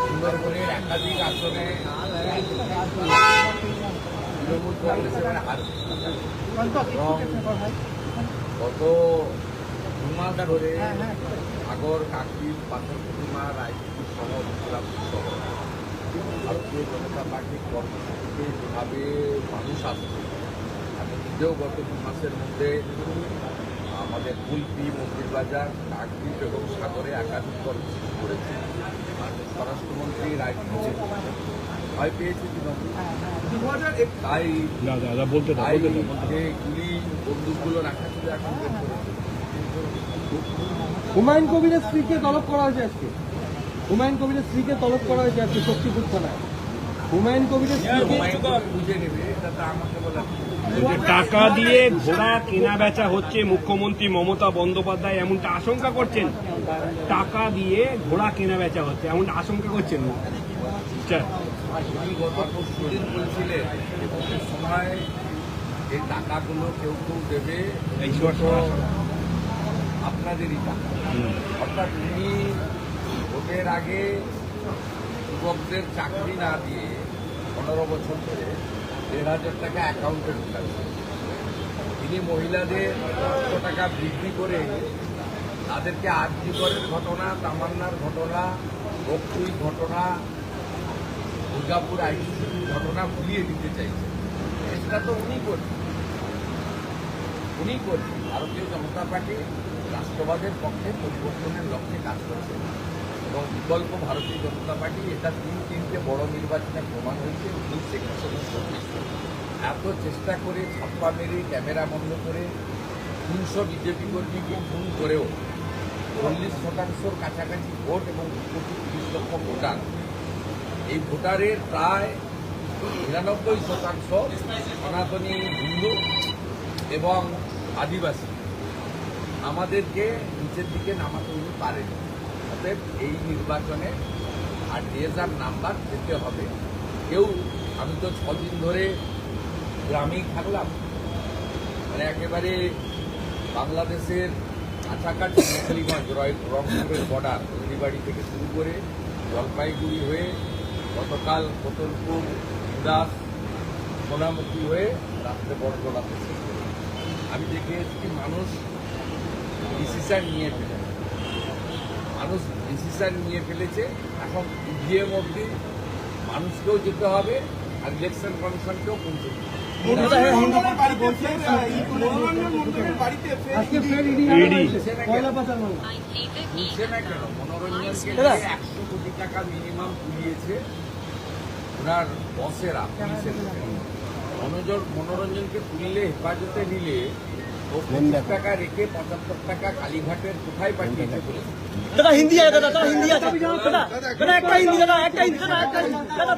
সুন্দরবনের একাধিক আসনে তৃণমূল কংগ্রেসের হার গত 2 মাস ধরে সাগর কাকির পাথর প্রতিমা রায়পুর সহ মিথিলাপুর সহ ভারতীয় জনতা পার্টির কর্মসূচিতে যেভাবে মানুষ আসছে, আমি নিজেও গত 2 মাসের মধ্যে আমাদের কুলপি মন্দিরবাজার কাকদ্বীপ এবং সাগরে একাধিক কর্মসূচি করেছি। মাননীয় স্বরাষ্ট্রমন্ত্রী রায়পুর ভয় পেয়েছে তৃণমূল, তাই যে গুলি বন্দুকগুলো রাখা ছিল এখন বের করেছে। হুমায়ুন কবিরের স্ত্রীকে তলব করা হয়েছে আজকে। হুমায়ুন কবিরের স্ত্রীকে তলব করা হয়েছে আজকে শক্তিপুর থানায়। হুমায়ুন কবিরের স্ত্রীকে বুঝে নেবে, এটা তো আমাকে বলা। টাকা দিয়ে ঘোড়া কেনা বেচা হচ্ছে, মুখ্যমন্ত্রী মমতা বন্দ্যোপাধ্যায় এমনটা আশঙ্কা করছেন। টাকা দিয়ে ঘোড়া কেনা বেচা হচ্ছে এমনটা আশঙ্কা করছেন। উনি গত পরশুদিন বলছিলেন যে ভোটের সময় এই টাকাগুলো কেউ কেউ দেবে, আপনাদেরই টাকা। অর্থাৎ উনি ভোটের আগে যুবকদের চাকরি না দিয়ে 15 বছর ধরে 1,500 টাকা অ্যাকাউন্টে ঢুকাচ্ছেন। তিনি মহিলাদের 500 টাকা বৃদ্ধি করে তাদেরকে আরজিকরের ঘটনা, তামান্নার ঘটনা, বকটুই ঘটনা, দুর্গাপুর আইসিসির ঘটনা ভুলিয়ে দিতে চাইছেন। সেটা তো উনি করছেন। ভারতীয় জনতা পার্টি রাষ্ট্রবাদের পক্ষে পরিবর্তনের লক্ষ্যে কাজ করছে এবং বিকল্প ভারতীয় জনতা পার্টি এটা 3-3টে বড় নির্বাচনে প্রমাণ হয়েছে। 19, 21 এবং 24 এত চেষ্টা করে ছাপ্পা মেরে ক্যামেরা বন্ধ করে 300 বিজেপি কর্মীকে খুন করেও 40% কাছাকাছি ভোট এবং 2,30,00,000 ভোটার, এই ভোটারের প্রায় 99% সনাতনী হিন্দু এবং আদিবাসী। আমাদেরকে নিচের দিকে নামাতে উনি পারেন। অতএব এই নির্বাচনে আর 2000 নাম্বার যেতে হবে। কেউ, আমি তো 6 দিন ধরে গ্রামেই থাকলাম, মানে একেবারে বাংলাদেশের কাছাকাছি মুসলিগঞ্জ, রংপুরের বর্ডার, হলদিবাড়ি থেকে শুরু করে জলপাইগুড়ি হয়ে গতকাল কোতলপুর, দাস, সোনামুখী হয়ে রাত্রে বড়গোলাতে শেষ করে আমি দেখে এসেছি মানুষ ডিসিশন নিয়ে ফেলেছে। এখন ইভিএম অবধি মানুষকেও যেতে হবে আর ইলেকশন কমিশনকেও পৌঁছে দিতে হবে। মনোরঞ্জনকে 100 কোটি টাকা মিনিমাম তুলিয়েছে ওনার বসেরা, পুলিশের। মনোরঞ্জনকে তুললে, হেফাজতে নিলে ও 50 টাকা রেখে 75 টাকা কালীঘাটের কোথায় পাঠিয়েছে বলে। দাদা হিন্দি আছে, দাদা হিন্দি আছে, একটা হিন্দি দাদা, একটা হিন্দি দাদা।